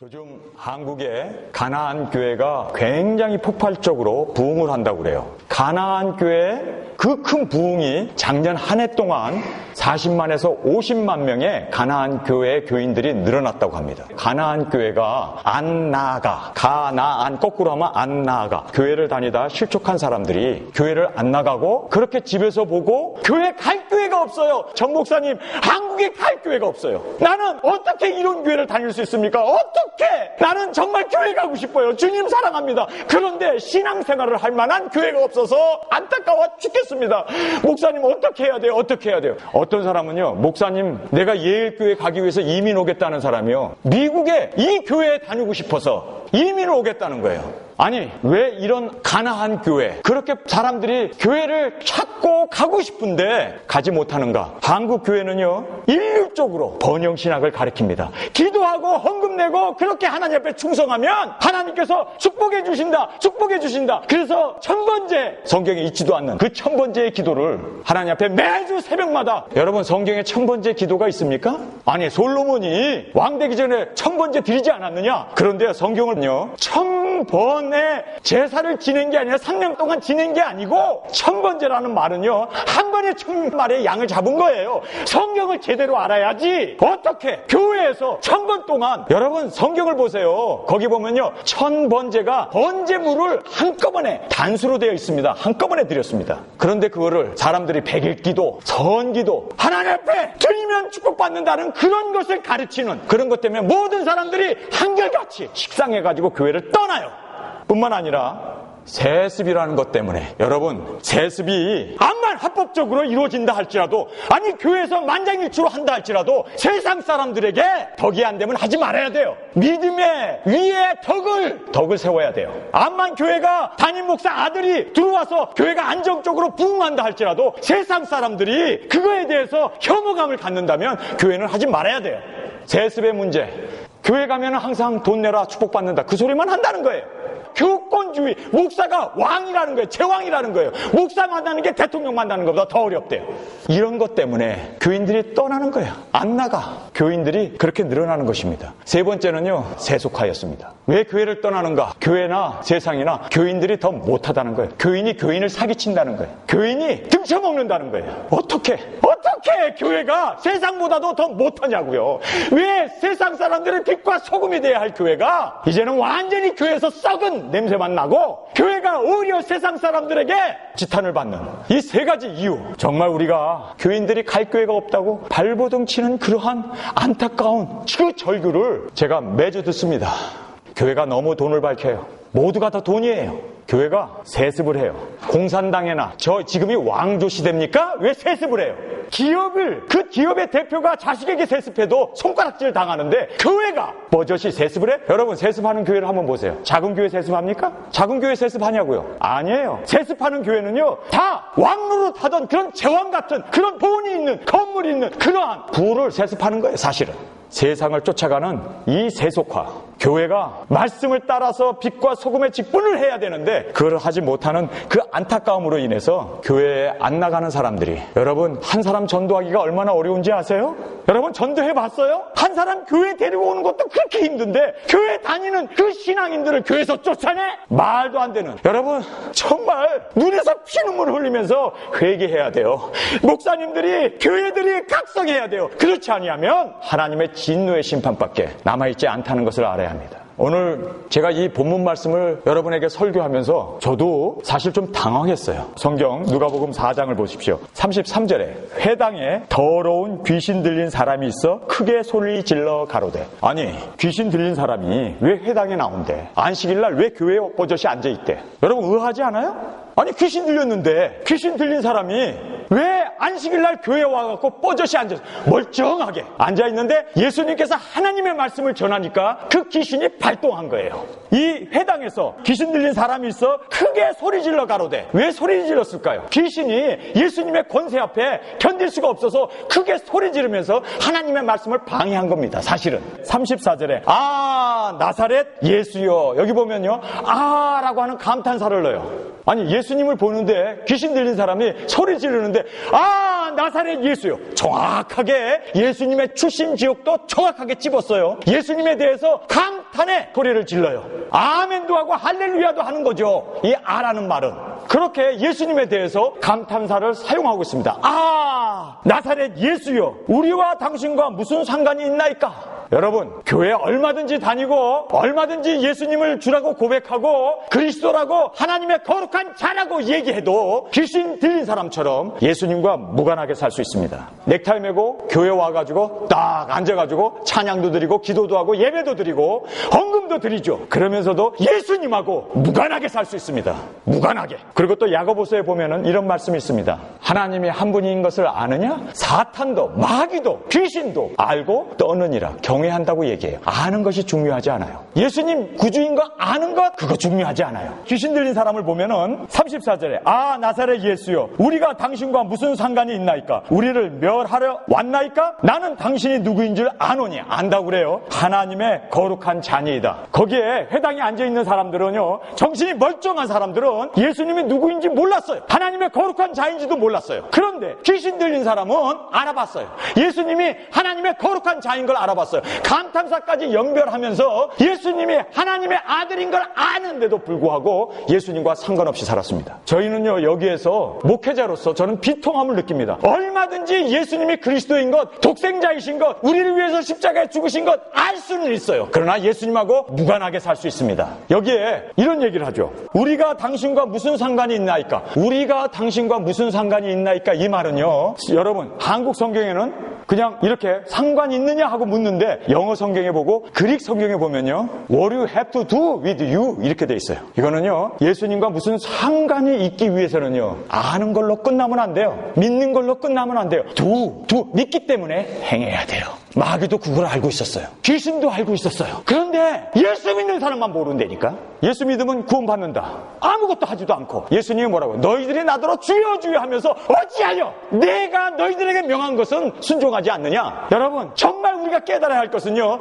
요즘 한국의 가나안 교회가 굉장히 폭발적으로 부흥을 한다고 그래요. 가나안 교회 그 큰 부흥이 작년 한 해 동안 40만에서 50만 명의 가나안 교회 교인들이 늘어났다고 합니다. 가나안 교회가 안 나아가, 가나안 거꾸로 하면 안 나아가. 교회를 다니다 실족한 사람들이 교회를 안 나가고 그렇게 집에서 보고 교회 갈 교회가 없어요. 정 목사님, 한국에 갈 교회가 없어요. 나는 어떻게 이런 교회를 다닐 수 있습니까? 어떻게? 나는 정말 교회 가고 싶어요. 주님 사랑합니다. 그런데 신앙생활을 할 만한 교회가 없어서 안타까워 죽겠습니다. 목사님 어떻게 해야 돼요? 어떻게 해야 돼요? 어떤 사람은요, 목사님 내가 예일교회 가기 위해서 이민 오겠다는 사람이요, 미국에 이 교회에 다니고 싶어서 이민을 오겠다는 거예요. 아니, 왜 이런 가나안 교회, 그렇게 사람들이 교회를 찾고 가고 싶은데 가지 못하는가? 한국 교회는요, 일률적으로 번영신학을 가르칩니다. 기도하고 헌금 내고 그렇게 하나님 앞에 충성하면 하나님께서 축복해 주신다, 축복해 주신다. 그래서 천번제, 성경에 있지도 않는 그 천번제의 기도를 하나님 앞에 매주 새벽마다, 여러분 성경에 천번제 기도가 있습니까? 아니, 솔로몬이 왕 되기 전에 천번제 드리지 않았느냐? 그런데 성경은요, 천번의 제사를 지낸 게 아니라 3년 동안 지낸 게 아니고, 천번제라는 말은요, 한 번에 1000마리의 양을 잡은 거예요. 성경을 제대로 알아야지. 어떻게 교회에서 1000번 동안, 여러분 성경을 보세요. 거기 보면요, 천번제가 번제물을 한꺼번에 단수로 되어 있습니다. 한꺼번에 드렸습니다. 그런데 그거를 사람들이 백일기도, 선기도, 하나님 앞에 드리면 축복받는다는 그런 것을 가르치는, 그런 것 때문에 모든 사람들이 한결같이 식상해가지고 교회를 떠나요. 뿐만 아니라 세습이라는 것 때문에, 여러분 세습이 암만 합법적으로 이루어진다 할지라도, 아니 교회에서 만장일치로 한다 할지라도 세상 사람들에게 덕이 안 되면 하지 말아야 돼요. 믿음의 위에 덕을 세워야 돼요. 암만 교회가 담임 목사 아들이 들어와서 교회가 안정적으로 부흥한다 할지라도 세상 사람들이 그거에 대해서 혐오감을 갖는다면 교회는 하지 말아야 돼요. 세습의 문제, 교회 가면 항상 돈 내라 축복받는다, 그 소리만 한다는 거예요. 교권주의, 목사가 왕이라는 거예요. 제왕이라는 거예요. 목사 만나는 게 대통령 만나는 것보다 더 어렵대요. 이런 것 때문에 교인들이 떠나는 거예요. 안 나가. 교인들이 그렇게 늘어나는 것입니다. 세 번째는요, 세속화였습니다. 왜 교회를 떠나는가? 교회나 세상이나 교인들이 더 못하다는 거예요. 교인이 교인을 사기친다는 거예요. 교인이 등쳐먹는다는 거예요. 어떻게 교회가 세상보다도 더 못하냐고요. 왜 세상 사람들의 빛과 소금이 돼야 할 교회가 이제는 완전히 교회에서 썩은 냄새만 나고, 교회가 오히려 세상 사람들에게 지탄을 받는 이 세 가지 이유, 정말 우리가 교인들이 갈 교회가 없다고 발버둥 치는 그러한 안타까운 그 절규를 제가 매주 듣습니다. 교회가 너무 돈을 밝혀요. 모두가 다 돈이에요. 교회가 세습을 해요. 공산당에나 지금이 왕조 시대입니까? 왜 세습을 해요? 그 기업의 대표가 자식에게 세습해도 손가락질 당하는데 교회가 버젓이 세습을 해? 여러분 세습하는 교회를 한번 보세요. 작은 교회 세습합니까? 작은 교회 세습하냐고요? 아니에요. 세습하는 교회는요, 다 왕노릇 하던 그런 제왕 같은 그런 돈이 있는, 건물이 있는 그러한 부를 세습하는 거예요. 사실은 세상을 쫓아가는 이 세속화, 교회가 말씀을 따라서 빛과 소금의 직분을 해야 되는데 그걸 하지 못하는 그 안타까움으로 인해서 교회에 안 나가는 사람들이, 여러분 한 사람 전도하기가 얼마나 어려운지 아세요? 여러분 전도해 봤어요? 한 사람 교회 데리고 오는 것도 그렇게 힘든데 교회 다니는 그 신앙인들을 교회에서 쫓아내? 말도 안 되는. 여러분 정말 눈에서 피눈물을 흘리면서 회개해야 돼요. 목사님들이, 교회들이 각성해야 돼요. 그렇지 아니하면 하나님의 진노의 심판밖에 남아있지 않다는 것을 알아야 합니다. 오늘 제가 이 본문 말씀을 여러분에게 설교하면서 저도 사실 좀 당황했어요. 성경 누가복음 4장을 보십시오. 33절에 회당에 더러운 귀신 들린 사람이 있어 크게 소리 질러 가로되. 아니, 귀신 들린 사람이 왜 회당에 나온대? 안식일날 왜 교회에 버젓이 앉아있대? 여러분 의아하지 않아요? 아니 귀신 들렸는데, 귀신 들린 사람이 왜 안식일날 교회에 와갖고 뻐젓이 앉아서 멀쩡하게 앉아있는데 예수님께서 하나님의 말씀을 전하니까 그 귀신이 발동한 거예요. 이 회당에서 귀신 들린 사람이 있어 크게 소리질러 가로되. 왜 소리 질렀을까요? 귀신이 예수님의 권세 앞에 견딜 수가 없어서 크게 소리 지르면서 하나님의 말씀을 방해한 겁니다. 사실은 34절에 아 나사렛 예수여, 여기 보면요, 아라고 하는 감탄사를 넣어요. 아니 예수님을 보는데 귀신 들린 사람이 소리 지르는데 아 나사렛 예수요. 정확하게 예수님의 출신 지역도 정확하게 찝었어요. 예수님에 대해서 감탄의 소리를 질러요. 아멘도 하고 할렐루야도 하는 거죠. 이 아라는 말은 그렇게 예수님에 대해서 감탄사를 사용하고 있습니다. 아 나사렛 예수요, 우리와 당신과 무슨 상관이 있나이까? 여러분, 교회 얼마든지 다니고 얼마든지 예수님을 주라고 고백하고 그리스도라고 하나님의 거룩한 자라고 얘기해도 귀신 들린 사람처럼 예수님과 무관하게 살 수 있습니다. 넥타이 메고 교회 와가지고 딱 앉아가지고 찬양도 드리고 기도도 하고 예배도 드리고 헌금도 드리죠. 그러면서도 예수님하고 무관하게 살 수 있습니다. 무관하게. 그리고 또 야고보서에 보면은 이런 말씀이 있습니다. 하나님이 한 분인 것을 아느냐? 사탄도 마귀도 귀신도 알고 떠느니라. 경외한다고 얘기해요. 아는 것이 중요하지 않아요. 예수님 구주인 거 아는 것 그거 중요하지 않아요. 귀신 들린 사람을 보면은 34절에 아 나사렛 예수여, 우리가 당신과 무슨 상관이 있나이까? 우리를 멸하려 왔나이까? 나는 당신이 누구인 줄 아노니. 안다고 그래요. 하나님의 거룩한 자녀이다. 거기에 회당에 앉아있는 사람들은요, 정신이 멀쩡한 사람들은 예수님이 누구인지 몰랐어요. 하나님의 거룩한 자인지도 몰랐어요. 그런데 귀신 들린 사람은 알아봤어요. 예수님이 하나님의 거룩한 자인 걸 알아봤어요. 감탄사까지 연결하면서 예수님이 하나님의 아들인 걸 아는데도 불구하고 예수님과 상관없이 살았습니다. 저희는요, 여기에서 목회자로서 저는 비통함을 느낍니다. 얼마든지 예수님이 그리스도인 것, 독생자이신 것, 우리를 위해서 십자가에 죽으신 것 알 수는 있어요. 그러나 예수님하고 무관하게 살 수 있습니다. 여기에 이런 얘기를 하죠. 우리가 당신과 무슨 상관이 있나이까? 우리가 당신과 무슨 상관이 있나이까? 이 말은요, 여러분, 한국 성경에는 그냥 이렇게 상관이 있느냐 하고 묻는데 영어 성경에 보고 그릭 성경에 보면요, What you have to do with you 이렇게 돼 있어요. 이거는요, 예수님과 무슨 상관이 있기 위해서는요, 아는 걸로 끝나면 안 돼요. 믿는 걸로 끝나면 안 돼요. 믿기 때문에 행해야 돼요. 마귀도 그걸 알고 있었어요. 귀신도 알고 있었어요. 그런데 예수 믿는 사람만 모른다니까. 예수 믿으면 구원받는다. 아무것도 하지도 않고 예수님이 뭐라고? 너희들이 나더러 주여 주여 하면서 어찌하여 내가 너희들에게 명한 것은 순종하지 않느냐? 여러분, 정말 우리가 깨달아야 할 것은요,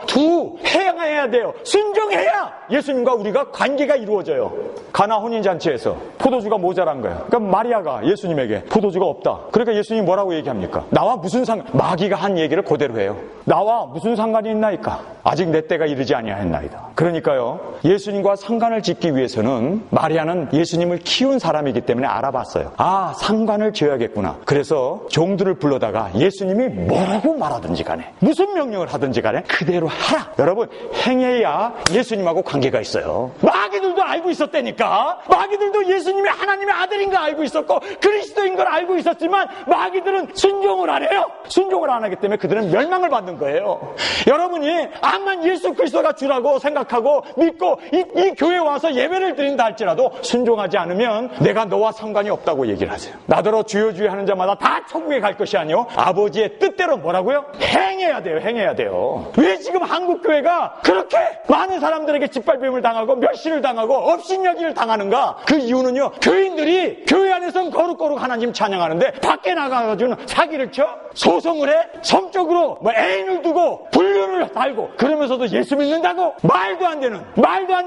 행해야 돼요. 순종해야 예수님과 우리가 관계가 이루어져요. 가나 혼인잔치에서 포도주가 모자란 거예요. 그러니까 마리아가 예수님에게 포도주가 없다. 그러니까 예수님이 뭐라고 얘기합니까? 나와 무슨 마귀가 한 얘기를 그대로 해요. 나와 무슨 상관이 있나이까? 아직 내 때가 이르지 아니하였나이다. 그러니까요, 예수님과 상관을 짓기 위해서는 마리아는 예수님을 키운 사람이기 때문에 알아봤어요. 아, 상관을 지어야겠구나. 그래서 종들을 불러다가 예수님이 뭐라고 말하든지 간에 무슨 명령을 하든지 간에 그대로 하라. 여러분, 행해야 예수님하고 관계가 있어요. 마귀들도 알고 있었다니까. 마귀들도 예수님이 하나님의 아들인 걸 알고 있었고 그리스도인 걸 알고 있었지만 마귀들은 순종을 안 해요. 순종을 안 하기 때문에 그들은 멸망을 받는 거예요. 여러분이 암만 예수 그리스도가 주라고 생각하고 믿고 이 교회에 와서 예배를 드린다 할지라도 순종하지 않으면 내가 너와 상관이 없다고 얘기를 하세요. 나더러 주여 주여 하는 자마다 다 천국에 갈 것이 아니요 아버지의 뜻대로 뭐라고요? 행해야 돼요. 행해야 돼요. 왜 지금 한국 교회가 그렇게 많은 사람들에게 짓밟힘을 당하고 멸시를 당하고 업신여기를 당하는가? 그 이유는요, 교인들이 교회 안에서는 거룩거룩 하나님 찬양하는데 밖에 나가가지고는 사기를 쳐? 소송을 해? 성적으로 애인을 두고 불륜을 달고 그러면서도 예수 믿는다고? 말도 안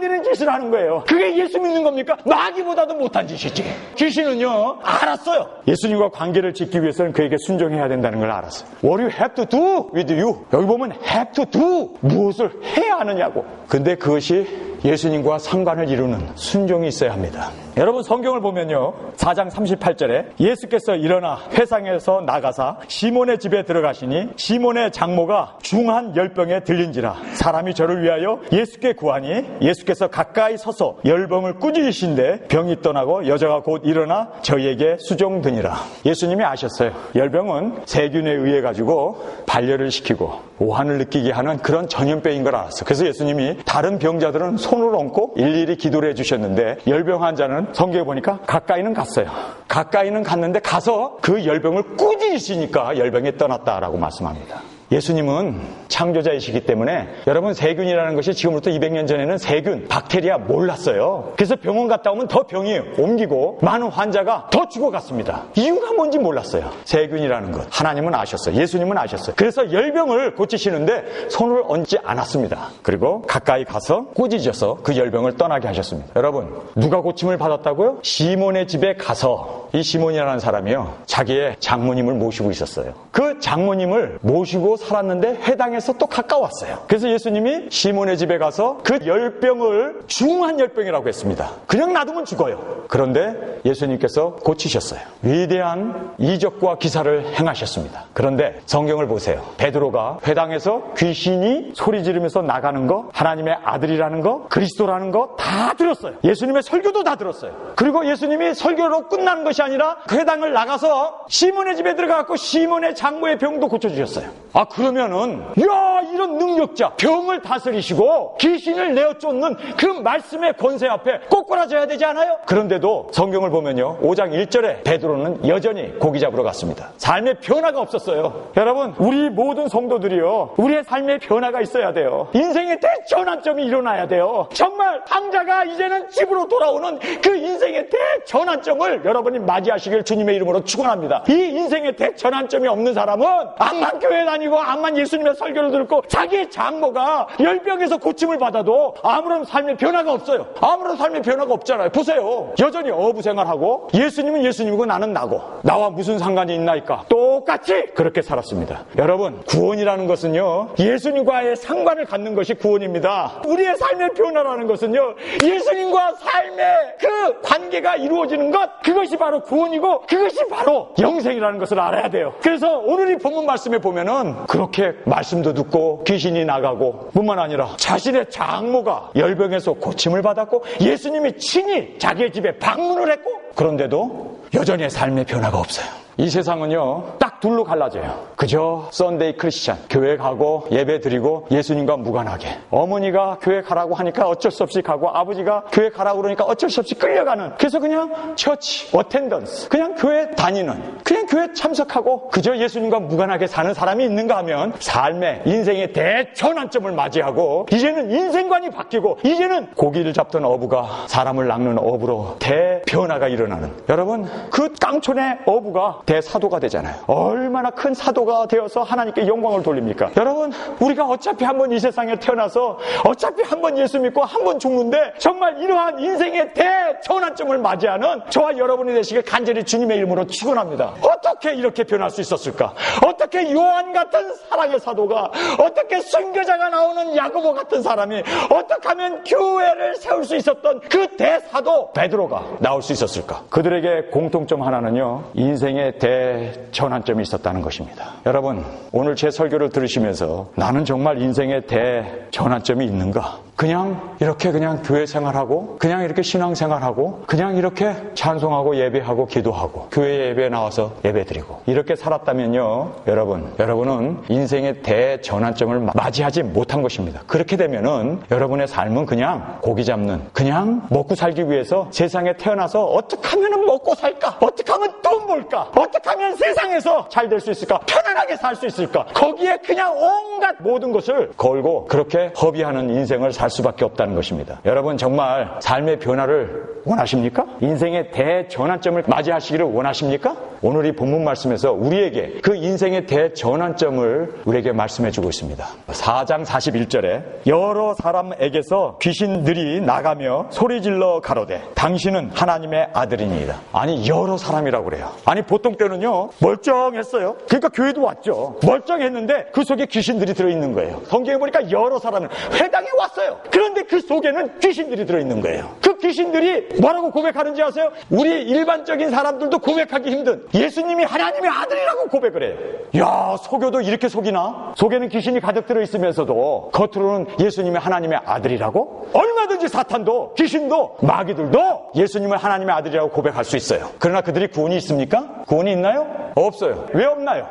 되는 짓을 하는 거예요. 그게 예수 믿는 겁니까? 마귀보다도 못한 짓이지. 귀신은요, 알았어요. 예수님과 관계를 짓기 위해서는 그에게 순종해야 된다는 걸 알았어요. What you have to do with you. 여기 보면 have to do. 무엇을 해야 하느냐고. 근데 그것이 예수님과 상관을 이루는 순종이 있어야 합니다. 여러분, 성경을 보면요, 4장 38절에 예수께서 일어나 회상에서 나가사 시몬의 집에 들어가시니 시몬의 장모가 중한 열병에 들린지라. 사람이 저를 위하여 예수께 구하니 예수께서 가까이 서서 열병을 꾸짖으신데 병이 떠나고 여자가 곧 일어나 저희에게 수종드니라. 예수님이 아셨어요. 열병은 세균에 의해 가지고 발열을 시키고 오한을 느끼게 하는 그런 전염병인 걸 알았어요. 그래서 예수님이 다른 병자들은 손을 얹고 일일이 기도를 해주셨는데 열병 환자는 성경에 보니까 가까이는 갔어요. 가까이는 갔는데 가서 그 열병을 꾸짖으시니까 열병이 떠났다라고 말씀합니다. 예수님은 창조자이시기 때문에 여러분 세균이라는 것이 지금부터 200년 전에는 세균, 박테리아 몰랐어요. 그래서 병원 갔다 오면 더 병이 옮기고 많은 환자가 더 죽어갔습니다. 이유가 뭔지 몰랐어요. 세균이라는 것. 하나님은 아셨어요. 예수님은 아셨어요. 그래서 열병을 고치시는데 손을 얹지 않았습니다. 그리고 가까이 가서 꾸짖어서 그 열병을 떠나게 하셨습니다. 여러분, 누가 고침을 받았다고요? 시몬의 집에 가서 이 시몬이라는 사람이요, 자기의 장모님을 모시고 있었어요. 그 장모님을 모시고 살았는데 회당에서 또 가까웠어요. 그래서 예수님이 시몬의 집에 가서 그 열병을 중한 열병이라고 했습니다. 그냥 놔두면 죽어요. 그런데 예수님께서 고치셨어요. 위대한 이적과 기사를 행하셨습니다. 그런데 성경을 보세요. 베드로가 회당에서 귀신이 소리 지르면서 나가는 거, 하나님의 아들이라는 거, 그리스도라는 거 다 들었어요. 예수님의 설교도 다 들었어요. 그리고 예수님이 설교로 끝나는 것이 아니라 그 회당을 나가서 시몬의 집에 들어가서 시몬의 장모의 병도 고쳐주셨어요. 아, 그러면은 야, 이런 능력자, 병을 다스리시고 귀신을 내어 쫓는 그 말씀의 권세 앞에 꼬꾸라져야 되지 않아요? 그런데도 성경을 보면요, 5장 1절에 베드로는 여전히 고기 잡으러 갔습니다. 삶의 변화가 없었어요. 여러분, 우리 모든 성도들이요, 우리의 삶의 변화가 있어야 돼요. 인생의 대전환점이 일어나야 돼요. 정말 당자가 이제는 집으로 돌아오는 그 인생의 대전환점을 여러분이 맞이하시길 주님의 이름으로 축원합니다. 이 인생의 대전환점이 없는 사람은 암만 교회 다니고 암만 예수님의 설교를 듣고 자기의 장모가 열병에서 고침을 받아도 아무런 삶의 변화가 없어요. 아무런 삶의 변화가 없잖아요. 보세요. 여전히 어부 생활하고 예수님은 예수님이고 나는 나고 나와 무슨 상관이 있나이까? 똑같이 그렇게 살았습니다. 여러분, 구원이라는 것은요, 예수님과의 상관을 갖는 것이 구원입니다. 우리의 삶의 변화라는 것은요, 예수님과 삶의 그 관계가 이루어지는 것, 그것이 바로 구원이고 그것이 바로 영생이라는 것을 알아야 돼요. 그래서 오늘 이 본문 말씀에 보면은 그렇게 말씀도 듣고 귀신이 나가고 뿐만 아니라 자신의 장모가 열병에서 고침을 받았고 예수님이 친히 자기의 집에 방문을 했고, 그런데도 여전히 삶의 변화가 없어요. 이 세상은요, 딱 둘로 갈라져요. 그저 썬데이 크리스찬, 교회 가고 예배 드리고 예수님과 무관하게, 어머니가 교회 가라고 하니까 어쩔 수 없이 가고 아버지가 교회 가라고 그러니까 어쩔 수 없이 끌려가는, 그래서 그냥 처치, 어텐던스, 그냥 교회 다니는, 그냥 교회 참석하고 그저 예수님과 무관하게 사는 사람이 있는가 하면 삶의 인생의 대전환점을 맞이하고 이제는 인생관이 바뀌고 이제는 고기를 잡던 어부가 사람을 낚는 어부로 대변화가 일어나는, 여러분, 그 깡촌의 어부가 대사도가 되잖아요. 얼마나 큰 사도가 되어서 하나님께 영광을 돌립니까? 여러분, 우리가 어차피 한번 이 세상에 태어나서 어차피 한번 예수 믿고 한번 죽는데 정말 이러한 인생의 대전환점을 맞이하는 저와 여러분이 되시길 간절히 주님의 이름으로 축원합니다. 어떻게 이렇게 변할 수 있었을까? 어떻게 요한 같은 사랑의 사도가, 어떻게 순교자가 나오는 야고보 같은 사람이, 어떻게 하면 교회를 세울 수 있었던 그 대사도 베드로가 나올 수 있었을까? 그들에게 공통점 하나는요, 인생의 대전환점이 있었다는 것입니다. 여러분, 오늘 제 설교를 들으시면서 나는 정말 인생의 대전환점이 있는가? 그냥 이렇게 그냥 교회 생활하고 그냥 이렇게 신앙생활하고 그냥 이렇게 찬송하고 예배하고 기도하고 교회 예배에 나와서 예배드리고 이렇게 살았다면요, 여러분은 인생의 대전환점을 맞이하지 못한 것입니다. 그렇게 되면은 여러분의 삶은 그냥 고기 잡는, 그냥 먹고 살기 위해서 세상에 태어나서 어떻게 하면 먹고 살까? 어떻게 하면 돈 벌까? 어떻게 하면 세상에서 잘 될 수 있을까? 편안하게 살 수 있을까? 거기에 그냥 온갖 모든 것을 걸고 그렇게 허비하는 인생을 살 수밖에 없다는 것입니다. 여러분, 정말 삶의 변화를 원하십니까? 인생의 대전환점을 맞이하시기를 원하십니까? 오늘 이 본문 말씀에서 우리에게 그 인생의 대전환점을 우리에게 말씀해주고 있습니다. 4장 41절에 여러 사람에게서 귀신들이 나가며 소리질러 가로되 당신은 하나님의 아들이니이다. 아니, 여러 사람이라고 그래요. 아니, 보통 때는요, 멀쩡했어요. 그러니까 교회도 왔죠. 멀쩡했는데 그 속에 귀신들이 들어있는 거예요. 성경에 보니까 여러 사람은 회당에 왔어요. 그런데 그 속에는 귀신들이 들어있는 거예요. 그 귀신들이 뭐라고 고백하는지 아세요? 우리 일반적인 사람들도 고백하기 힘든 예수님이 하나님의 아들이라고 고백을 해요. 야, 속여도 이렇게 속이나? 속에는 귀신이 가득 들어있으면서도 겉으로는 예수님이 하나님의 아들이라고? 얼마든지 사탄도, 귀신도, 마귀들도 예수님을 하나님의 아들이라고 고백할 수 있어요. 그러나 그들이 구원이 있습니까? 구원이 있나요? 없어요. 왜 없나요?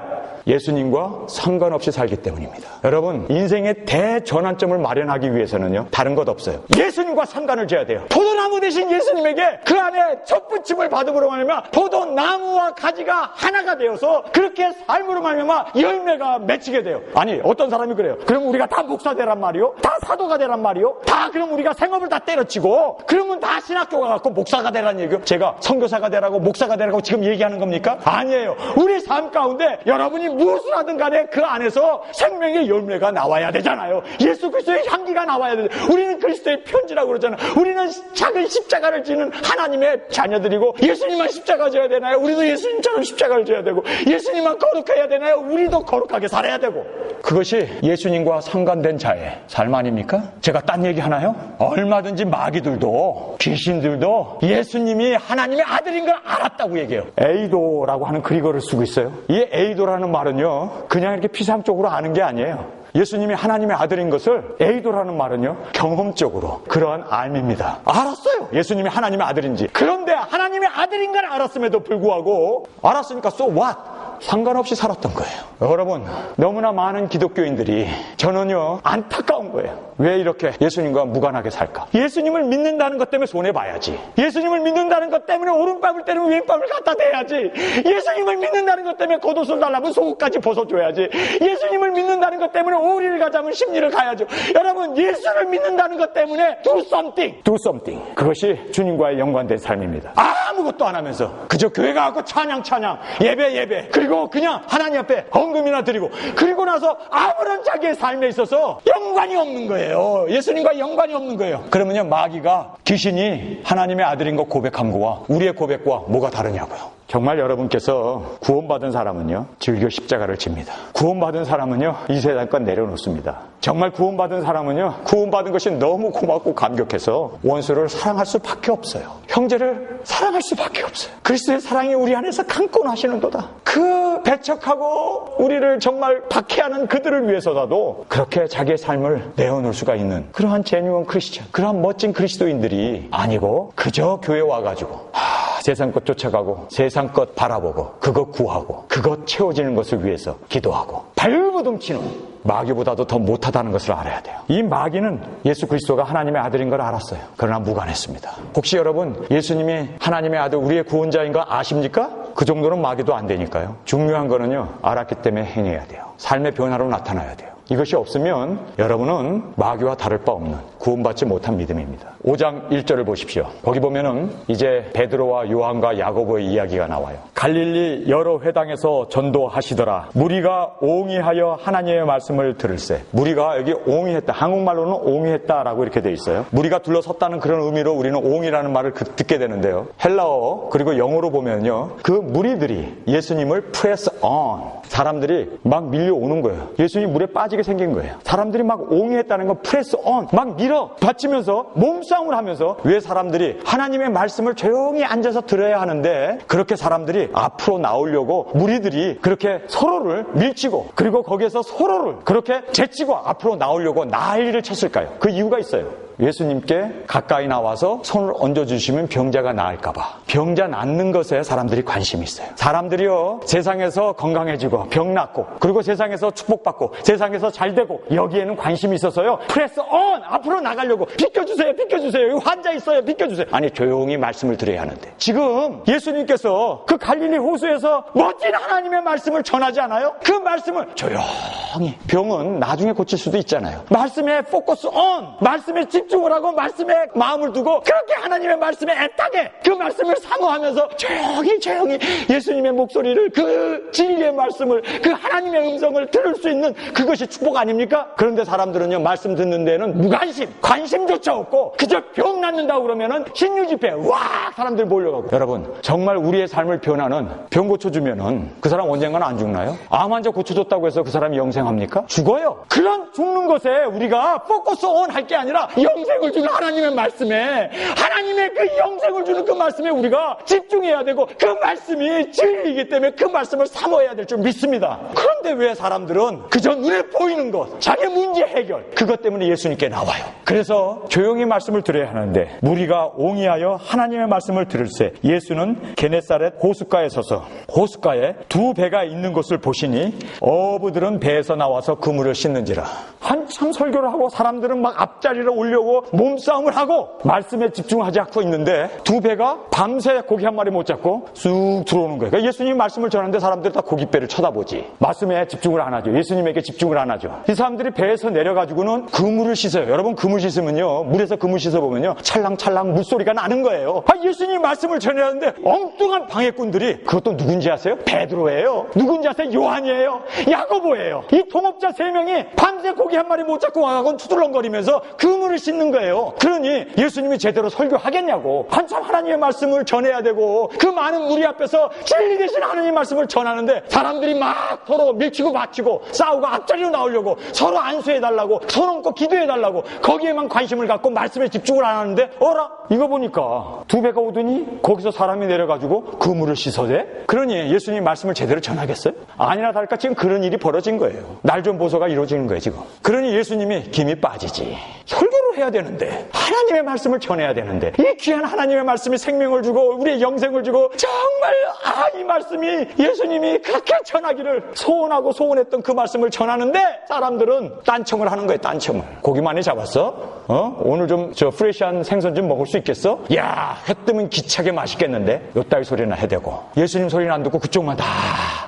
예수님과 상관없이 살기 때문입니다. 여러분, 인생의 대전환점을 마련하기 위해서는요, 다른 것 없어요. 예수님과 상관을 져야 돼요. 포도나무 대신 예수님에게 그 안에 젖붙임을 받음으로 말미암아 포도나무와 가지가 하나가 되어서 그렇게 삶으로 말미암아 열매가 맺히게 돼요. 아니, 어떤 사람이 그래요. 그럼 우리가 다 목사 되란 말이요? 다 사도가 되란 말이요? 다 그럼 우리가 생업을 다 때려치고 그러면 다 신학교가 갖고 목사가 되란 얘기요? 제가 선교사가 되라고 목사가 되라고 지금 얘기하는 겁니까? 아니에요. 우리 삶 가운데 여러분이 무엇을 하든 간에 그 안에서 생명의 열매가 나와야 되잖아요. 예수 그리스도의 향기가 나와야 되죠. 우리는 그리스도의 편지라고 그러잖아요. 우리는 작은 십자가를 지는 하나님의 자녀들이고 예수님만 십자가 져야 되나요? 우리도 예수님처럼 십자가를 져야 되고 예수님만 거룩해야 되나요? 우리도 거룩하게 살아야 되고 그것이 예수님과 상관된 자의 삶 아닙니까? 제가 딴 얘기 하나요? 얼마든지 마귀들도 귀신들도 예수님이 하나님의 아들인 걸 알았다고 얘기해요. 에이도라고 하는 그리거를 쓰고 있어요. 이 에이도라는 말은요, 그냥 이렇게 피상적으로 아는 게 아니에요. 예수님이 하나님의 아들인 것을 에이도라는 말은요, 경험적으로 그러한 알미입니다. 알았어요. 예수님이 하나님의 아들인지. 그런데 하나님의 아들인 걸 알았음에도 불구하고 알았으니까 so what? 상관없이 살았던 거예요. 여러분, 너무나 많은 기독교인들이 저는요, 안타까운 거예요. 왜 이렇게 예수님과 무관하게 살까? 예수님을 믿는다는 것 때문에 손해봐야지. 예수님을 믿는다는 것 때문에 오른밤을 때리면 왼밤을 갖다 대야지. 예수님을 믿는다는 것 때문에 겉옷을 달라면 속옷까지 벗어줘야지. 예수님을 믿는다는 것 때문에 오리를 가자면 십리를 가야죠. 여러분, 예수를 믿는다는 것 때문에 do something. 그것이 주님과의 연관된 삶입니다. 아무것도 안 하면서 그저 교회 가고 찬양, 예배, 그리고 그냥 하나님 앞에 헌금이나 드리고 그리고 나서 아무런 자기의 삶에 있어서 연관이 없는 거예요. 예수님과 연관이 없는 거예요. 그러면요, 마귀가 귀신이 하나님의 아들인 것 고백한 거와 우리의 고백과 뭐가 다르냐고요. 정말 여러분께서 구원받은 사람은요, 즐겨 십자가를 집니다. 구원받은 사람은요, 이 세상 건 내려놓습니다. 정말 구원받은 사람은요, 구원받은 것이 너무 고맙고 감격해서 원수를 사랑할 수밖에 없어요. 형제를 사랑할 수밖에 없어요. 그리스도의 사랑이 우리 안에서 강권하시는도다. 그 배척하고 우리를 정말 박해하는 그들을 위해서라도 그렇게 자기의 삶을 내어놓을 수가 있는 그러한 제뉴언 크리스천, 그러한 멋진 그리스도인들이 아니고 그저 교회 와가지고 세상 것 쫓아가고 세상 것 바라보고 그것 구하고 그것 채워지는 것을 위해서 기도하고 발버둥치는 마귀보다도 더 못하다는 것을 알아야 돼요. 이 마귀는 예수 그리스도가 하나님의 아들인 걸 알았어요. 그러나 무관했습니다. 혹시 여러분, 예수님이 하나님의 아들, 우리의 구원자인 거 아십니까? 그 정도는 마귀도 안 되니까요. 중요한 거는요, 알았기 때문에 행해야 돼요. 삶의 변화로 나타나야 돼요. 이것이 없으면 여러분은 마귀와 다를 바 없는 구원받지 못한 믿음입니다. 5장 1절을 보십시오. 거기 보면은 이제 베드로와 요한과 야고보의 이야기가 나와요. 갈릴리 여러 회당에서 전도하시더라. 무리가 옹이하여 하나님의 말씀을 들을세. 무리가 여기 옹이했다. 한국말로는 옹이했다라고 이렇게 돼 있어요. 무리가 둘러섰다는 그런 의미로 우리는 옹이라는 말을 듣게 되는데요. 헬라어 그리고 영어로 보면요, 그 무리들이 예수님을 press on, 사람들이 막 밀려오는 거예요. 예수님이 물에 빠지게 생긴 거예요. 사람들이 막 옹이했다는 건 press on, 막 밀어 받치면서 몸싸움을 하면서, 왜 사람들이 하나님의 말씀을 조용히 앉아서 들어야 하는데 그렇게 사람들이 앞으로 나오려고 무리들이 그렇게 서로를 밀치고 그리고 거기에서 서로를 그렇게 제치고 앞으로 나오려고 난리를 쳤을까요? 그 이유가 있어요. 예수님께 가까이 나와서 손을 얹어주시면 병자가 나을까봐. 병자 낫는 것에 사람들이 관심이 있어요. 사람들이요, 세상에서 건강해지고 병 낫고 그리고 세상에서 축복받고 세상에서 잘되고 여기에는 관심이 있어서요, 프레스 온! 앞으로 나가려고 비켜주세요. 여기 환자 있어요. 비켜주세요. 아니, 조용히 말씀을 드려야 하는데 지금 예수님께서 그 갈릴리 호수에서 멋진 하나님의 말씀을 전하지 않아요? 그 말씀을 조용히, 병은 나중에 고칠 수도 있잖아요. 말씀에 포커스 온! 말씀에 집중을 하고 말씀에 마음을 두고 그렇게 하나님의 말씀에 애타게 그 말씀을 사모하면서 조용히 예수님의 목소리를, 그 진리의 말씀을, 그 하나님의 음성을 들을 수 있는 그것이 축복 아닙니까? 그런데 사람들은요, 말씀 듣는 데는 무관심, 관심조차 없고 그저 병 낫는다고 그러면은 신유 집회 와 사람들 몰려가고. 여러분, 정말 우리의 삶을 변하는, 병 고쳐주면은 그 사람 언젠가는 안 죽나요? 암 환자 고쳐줬다고 해서 그 사람이 영생합니까? 죽어요. 그런 죽는 것에 우리가 포커스 온 할 게 아니라 영생을 주는 하나님의 말씀에, 하나님의 그 영생을 주는 그 말씀에 우리가 집중해야 되고, 그 말씀이 진리이기 때문에 그 말씀을 사모해야 될 줄 믿습니다. 그런데 왜 사람들은 그저 눈에 보이는 것, 자기 문제 해결, 그것 때문에 예수님께 나와요. 그래서 조용히 말씀을 들어야 하는데, 무리가 옹이하여 하나님의 말씀을 들을새 예수는 게네사렛 호숫가에 서서 호숫가에 두 배가 있는 것을 보시니 어부들은 배에서 나와서 그물을 씻는지라. 한참 설교를 하고 사람들은 막 앞자리를 올려고 몸싸움을 하고 말씀에 집중하지 않고 있는데, 두 배가 밤새 고기 한 마리 못 잡고 쑥 들어오는 거예요. 그러니까 예수님 말씀을 전하는데 사람들이 다 고깃배를 쳐다보지, 말씀에 집중을 안 하죠. 예수님에게 집중을 안 하죠. 이 사람들이 배에서 내려가지고는 그물을 씻어요. 여러분, 그물 씻으면요, 물에서 그물 씻어보면요, 찰랑찰랑 물소리가 나는 거예요. 예수님 말씀을 전하는데 엉뚱한 방해꾼들이, 그것도 누군지 아세요? 베드로예요. 누군지 아세요? 요한이에요. 야고보예요. 이 동업자 3명이 밤새 고기 한 마리 못 잡고 와가고 투덜렁거리면서 그물을 씻는 거예요. 그러니 예수님이 제대로 설교하겠냐고. 한참 하나님의 말씀을 전해야 되고, 그 많은 무리 앞에서 진리 되신 하나님의 말씀을 전하는데 사람들이 막 서로 밀치고 맞치고 싸우고 앞자리로 나오려고 서로 안수해달라고, 손 얹고 기도해달라고, 거기에만 관심을 갖고 말씀에 집중을 안 하는데, 어라? 이거 보니까 두 배가 오더니 거기서 사람이 내려가지고 그물을 씻어대? 그러니 예수님 말씀을 제대로 전하겠어요? 아니나 다를까 지금 그런 일이 벌어진 거예요. 날 좀 보소가 이루어지는 거예요 지금. 그러니 예수님이 김이 빠지지. 설교를 해야 되는데, 하나님의 말씀을 전해야 되는데, 이 귀한 하나님의 말씀이 생명을 주고 우리의 영생을 주고, 정말 이 말씀이 예수님이 그렇게 전하기를 소원하고 소원했던 그 말씀을 전하는데 사람들은 딴청을 하는 거예요. 딴청을. 고기 많이 잡았어? 오늘 좀 저 프레시한 생선 좀 먹을 수 있겠어? 야, 회 뜨면 기차게 맛있겠는데? 요따위 소리나 해대고, 예수님 소리는 안 듣고 그쪽만 다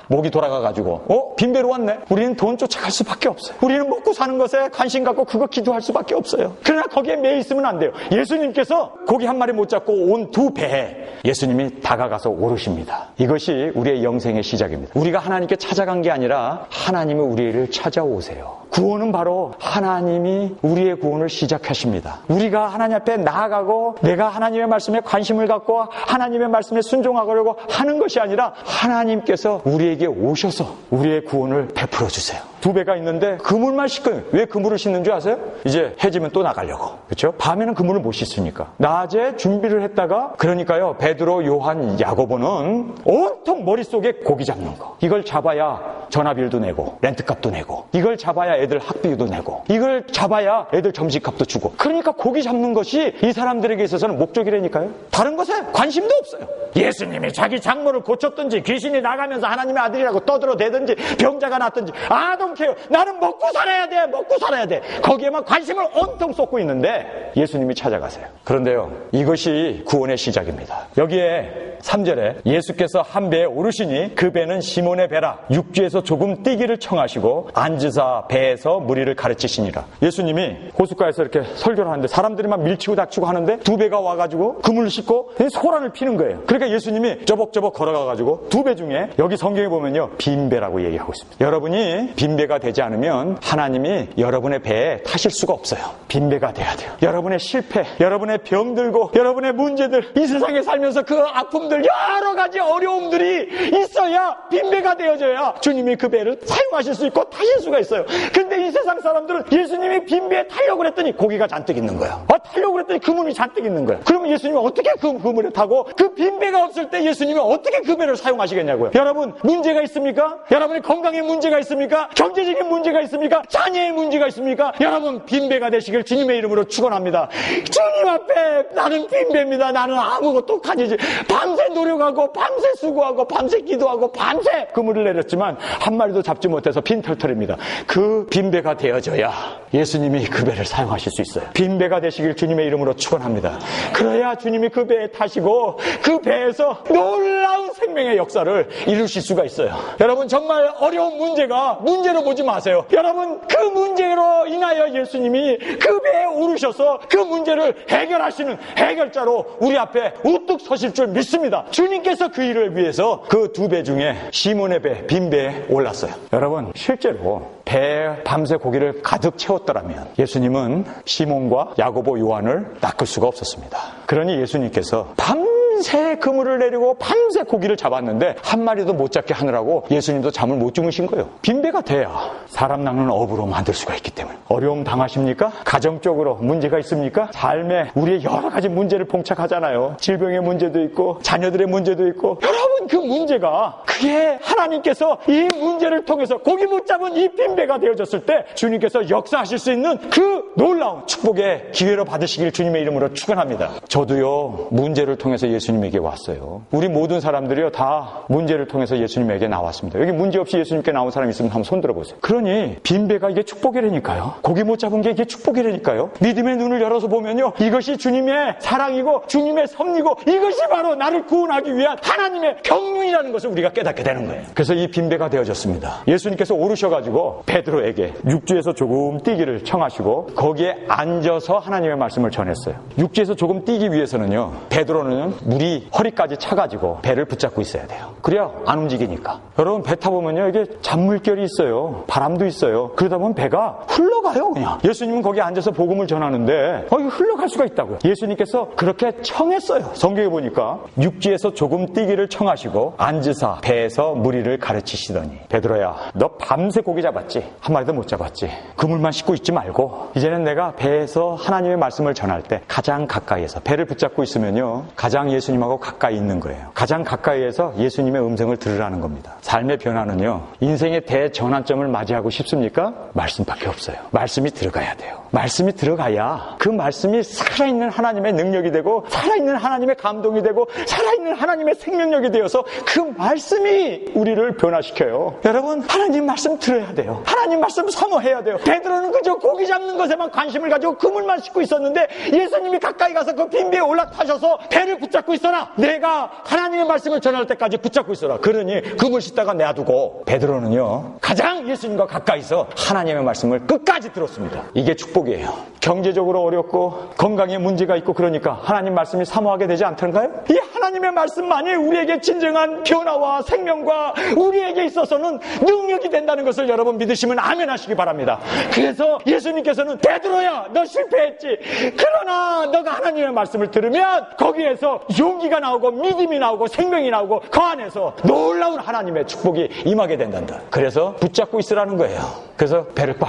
목이 돌아가가지고 빈배로 왔네? 우리는 돈 쫓아갈 수밖에 없어요. 우리는 먹고 사는 것에 관심 갖고 그거 기도할 수밖에 없어요. 그러나 거기에 매여 있으면 안 돼요. 예수님께서 고기 한 마리 못 잡고 온 두 배에 예수님이 다가가서 오르십니다. 이것이 우리의 영생의 시작입니다. 우리가 하나님께 찾아간 게 아니라 하나님이 우리를 찾아오세요. 구원은 바로 하나님이 우리의 구원을 시작하십니다. 우리가 하나님 앞에 나아가고 내가 하나님의 말씀에 관심을 갖고 하나님의 말씀에 순종하려고 하는 것이 아니라 하나님께서 우리에게 오셔서 우리의 구원을 베풀어 주세요. 두 배가 있는데 그물만 씻고요. 왜 그물을 씻는 줄 아세요? 이제 해지면 또 나가려고. 그렇죠? 밤에는 그물을 못 씻으니까. 낮에 준비를 했다가, 그러니까요, 베드로, 요한, 야고보는 온통 머릿속에 고기 잡는 거. 이걸 잡아야 전화비도 내고 렌트값도 내고, 이걸 잡아야 애들 학비도 내고, 이걸 잡아야 애들 점심값도 주고. 그러니까 고기 잡는 것이 이 사람들에게 있어서는 목적이라니까요. 다른 것에 관심도 없어요. 예수님이 자기 장모를 고쳤든지 귀신이 나가면서 하나님의 아들이라고 떠들어대든지 병자가 났든지 I don't care. 나는 먹고 살아야 돼. 먹고 살아야 돼. 거기에만 관심을 온통 쏟고 있는데 예수님이 찾아가세요. 그런데요, 이것이 구원의 시작입니다. 여기에 3절에 예수께서 한 배에 오르시니 그 배는 시몬의 배라. 육지에서 조금 뛰기를 청하시고 앉으사 배에서 무리를 가르치시니라. 예수님이 호숫가에서 이렇게 설교를 하는데 사람들이 막 밀치고 닥치고 하는데 두 배가 와가지고 그물을 싣고 소란을 피는 거예요. 그러니까 예수님이 저벅저벅 걸어가가지고 두 배 중에, 여기 성경에 보면요, 빈배라고 얘기하고 있습니다. 여러분이 빈배가 되지 않으면 하나님이 여러분의 배에 타실 수가 없어요. 빈배가 돼야 돼요. 여러분의 실패, 여러분의 병들고 여러분의 문제들, 이 세상에 살면서 그 아픔들, 여러 가지 어려움들이 있어야 빈배가 되어져야 주님이 그 배를 사용하실 수 있고 타실 수가 있어요. 근데 이 세상 사람들은 예수님이 빈배에 타려고 그랬더니 고기가 잔뜩 있는 거야. 타려고 그랬더니 그물이 잔뜩 있는 거야. 그러면 예수님이 어떻게 그 그물에 타고, 그 빈배가 없을 때 예수님이 어떻게 그 배를 사용하시겠냐고요. 여러분, 문제가 있습니까? 여러분의 건강에 문제가 있습니까? 경제적인 문제가 있습니까? 자녀의 문제가 있습니까? 여러분, 빈배가 되시길 주님의 이름으로 축원합니다. 주님 앞에 나는 빈배입니다. 나는 아무것도 가지지. 밤새 노력하고 밤새 수고하고 밤새 기도하고 밤새 그물을 내렸지만 한 마리도 잡지 못해서 빈털털입니다. 그 빈배가 되어져야 예수님이 그 배를 사용하실 수 있어요. 빈배가 되시길 주님의 이름으로 축원합니다. 그래야 주님이 그 배에 타시고 그 배에서 놀라운 생명의 역사를 이루실 수가 있어요. 여러분, 정말 어려운 문제가 문제로 보지 마세요. 여러분, 그 문제로 인하여 예수님이 그 배에 오르셔서 그 문제를 해결하시는 해결자로 우리 앞에 우뚝 서실 줄 믿습니다. 주님께서 그 일을 위해서 그 두 배 중에 시몬의 배, 빈배에 올랐어요. 여러분, 실제로 배에 밤새 고기를 가득 채웠더라면 예수님은 시몬과 야고보, 요한을 낚을 수가 없었습니다. 그러니 예수님께서 밤새 밤새 그물을 내리고 밤새 고기를 잡았는데 한 마리도 못 잡게 하느라고 예수님도 잠을 못 주무신 거예요. 빈배가 돼야 사람 낳는 어부로 만들 수가 있기 때문에. 어려움 당하십니까? 가정적으로 문제가 있습니까? 삶에 우리의 여러 가지 문제를 봉착하잖아요. 질병의 문제도 있고 자녀들의 문제도 있고. 여러분, 그 문제가 그게 하나님께서 이 문제를 통해서 고기 못 잡은 이 빈배가 되어졌을 때 주님께서 역사하실 수 있는 그 놀라운 축복의 기회로 받으시길 주님의 이름으로 축원합니다. 저도요, 문제를 통해서 예수님에게 왔어요. 우리 모든 사람들이요, 다 문제를 통해서 예수님에게 나왔습니다. 여기 문제 없이 예수님께 나온 사람 있으면 한번 손 들어보세요. 그러니 빈배가 이게 축복이라니까요. 고기 못 잡은 게 이게 축복이라니까요. 믿음의 눈을 열어서 보면요, 이것이 주님의 사랑이고 주님의 섭리고 이것이 바로 나를 구원하기 위한 하나님의 경륜이라는 것을 우리가 깨닫게 되는 거예요. 그래서 이 빈배가 되어졌습니다. 예수님께서 오르셔가지고 베드로에게 육지에서 조금 뛰기를 청하시고 거기에 앉아서 하나님의 말씀을 전했어요. 육지에서 조금 뛰기 위해서는요, 베드로는 물이 허리까지 차가지고 배를 붙잡고 있어야 돼요. 그래야 안 움직이니까. 여러분, 배 타보면요, 이게 잔물결이 있어요. 바람도 있어요. 그러다 보면 배가 흘러가요, 그냥. 예수님은 거기 앉아서 복음을 전하는데 이거 흘러갈 수가 있다고요. 예수님께서 그렇게 청했어요. 성경에 보니까 육지에서 조금 뛰기를 청하시고 앉으사 배에서 무리를 가르치시더니, 베드로야, 너 밤새 고기 잡았지? 한 마리도 못 잡았지? 그물만 씻고 있지 말고 이제는 내가 배에서 하나님의 말씀을 전할 때 가장 가까이에서 배를 붙잡고 있으면요, 가장 예수님하고 가까이 있는 거예요. 가장 가까이에서 예수님의 음성을 들으라는 겁니다. 삶의 변화는요, 인생의 대전환점을 맞이하고 싶습니까? 말씀밖에 없어요. 말씀이 들어가야 돼요. 말씀이 들어가야 그 말씀이 살아있는 하나님의 능력이 되고 살아있는 하나님의 감동이 되고 살아있는 하나님의 생명력이 되어서 그 말씀이 우리를 변화시켜요. 여러분, 하나님 말씀 들어야 돼요. 하나님 말씀 사모해야 돼요. 베드로는 그저 고기 잡는 것에만 관심을 가지고 그물만 씻고 있었는데 예수님이 가까이 가서 그 빈배에 올라타셔서 배를 붙잡고 있어라. 내가 하나님의 말씀을 전할 때까지 붙잡고 있어라. 그러니 그물 씻다가 놔두고 베드로는요, 가장 예수님과 가까이서 하나님의 말씀을 끝까지 들었습니다. 이게 축복이에요. 경제적으로 어렵고 건강에 문제가 있고 그러니까 하나님 말씀이 사모하게 되지 않던가요? 이 하나님의 말씀만이 우리에게 진정한 변화와 생명과 우리에게 있어서는 능력이 된다는 것을 여러분 믿으시면 아멘 하시기 바랍니다. 그래서 예수님께서는 베드로야, 너 실패했지. 그러나 너가 하나님의 말씀을 들으면 거기에서 용기가 나오고 믿음이 나오고 생명이 나오고 그 안에서 놀라운 하나님의 축복이 임하게 된단다. 그래서 붙잡고 있으라는 거예요. 그래서 배를 꽉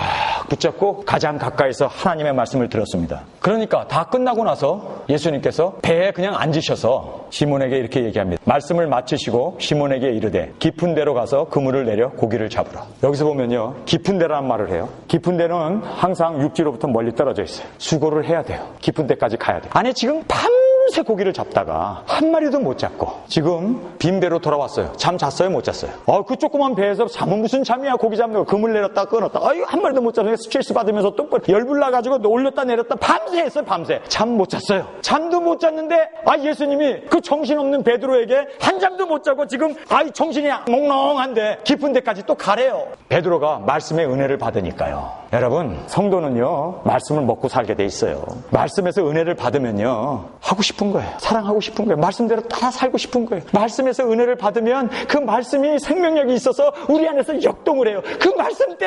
붙잡고 가장 가까이서 하나님의 말씀을 들었습니다. 그러니까 다 끝나고 나서 예수님께서 배에 그냥 앉으셔서 시몬에게 이렇게 얘기합니다. 말씀을 마치시고 시몬에게 이르되 깊은 데로 가서 그물을 내려 고기를 잡으라. 여기서 보면요, 깊은 데라는 말을 해요. 깊은 데는 항상 육지로부터 멀리 떨어져 있어요. 수고를 해야 돼요. 깊은 데까지 가야 돼요. 아니, 지금 밤새 고기를 잡다가 한 마리도 못 잡고 지금 빈배로 돌아왔어요. 잠 잤어요? 못 잤어요? 그 조그만 배에서 잠은 무슨 잠이야. 고기 잡는 거 그물 내렸다 끊었다. 한 마리도 못 잡으니까 스트레스 받으면서 또 열불 나가지고 올렸다 내렸다 밤새 했어요. 밤새. 잠 못 잤어요. 잠도 못 잤는데 예수님이 그 정신없는 베드로에게 한 잠도 못 자고 지금 정신이 몽롱한데 깊은 데까지 또 가래요. 베드로가 말씀의 은혜를 받으니까요. 여러분, 성도는요, 말씀을 먹고 살게 돼 있어요. 말씀에서 은혜를 받으면요, 하고 싶은 거예요. 사랑하고 싶은 거예요. 말씀대로 따라 살고 싶은 거예요. 말씀에서 은혜를 받으면 그 말씀이 생명력이 있어서 우리 안에서 역동을 해요. 그 말씀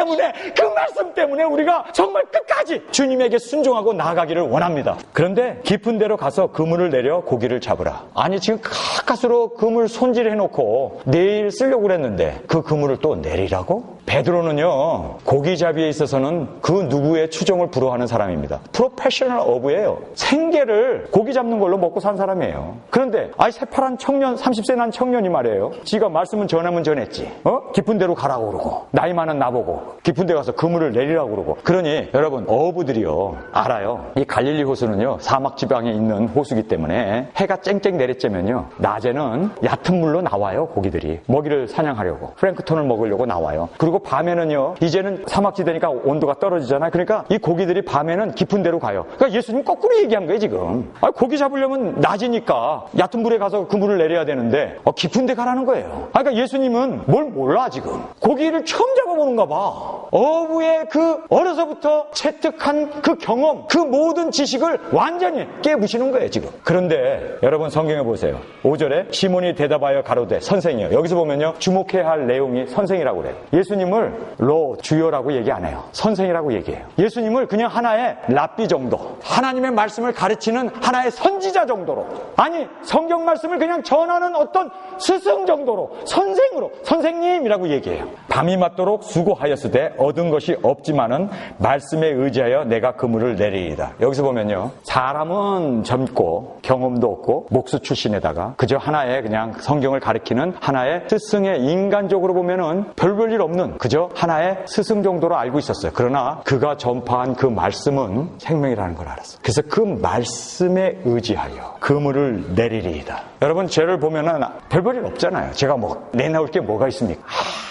때문에 우리가 정말 끝까지 주님에게 순종하고 나아가기를 원합니다. 그런데 깊은 데로 가서 그물을 내려 고기를 잡으라. 아니, 지금 가까스로 그물 손질해놓고 내일 쓰려고 그랬는데 그 그물을 또 내리라고? 베드로는요, 고기잡이에 있어서는 그 누구의 추종을 불허하는 사람입니다. 프로페셔널 어부예요. 생계를 고기 잡는 걸로 먹고 산 사람이에요. 그런데 새파란 청년, 30세 난 청년이 말이에요. 지가 말씀은 전하면 전했지. 깊은 데로 가라고 그러고 나이 많은 나보고 깊은 데 가서 그물을 내리라고 그러고. 그러니 여러분, 어부들이요, 알아요. 이 갈릴리 호수는요, 사막 지방에 있는 호수기 때문에 해가 쨍쨍 내리쬐면요, 낮에는 얕은 물로 나와요. 고기들이 먹이를 사냥하려고, 플랭크톤을 먹으려고 나와요. 그리고 밤에는요, 이제는 사막지대니까 온도가 떨어지잖아요. 그러니까 이 고기들이 밤에는 깊은 데로 가요. 그러니까 예수님 거꾸로 얘기한 거예요, 지금. 고기 잡으려면 낮이니까 얕은 물에 가서 그물을 내려야 되는데 깊은 데 가라는 거예요. 그러니까 예수님은 뭘 몰라, 지금. 고기를 처음 잡아보는가 봐. 어부의 그 어려서부터 체득한 그 경험, 그 모든 지식을 완전히 깨부시는 거예요, 지금. 그런데 여러분, 성경에 보세요. 5절에 시몬이 대답하여 가로되 선생이요. 여기서 보면요, 주목해야 할 내용이 선생이라고 그래요. 예수님 예수님을 주여라고 얘기 안 해요. 선생이라고 얘기해요. 예수님을 그냥 하나의 랍비 정도, 하나님의 말씀을 가르치는 하나의 선지자 정도로, 아니 성경 말씀을 그냥 전하는 어떤 스승 정도로, 선생으로, 선생님이라고 얘기해요. 밤이 맞도록 수고하였으되 얻은 것이 없지만은 말씀에 의지하여 내가 그물을 내리리이다. 여기서 보면요, 사람은 젊고 경험도 없고 목수 출신에다가 그저 하나의 그냥 성경을 가르치는 하나의 스승의, 인간적으로 보면은 별 볼 일 없는 그저 하나의 스승 정도로 알고 있었어요. 그러나 그가 전파한 그 말씀은 생명이라는 걸 알았어요. 그래서 그 말씀에 의지하여 그물을 내리리이다. 여러분, 죄를 보면은 별 볼 일 없잖아요. 제가 내놓을 게 뭐가 있습니까?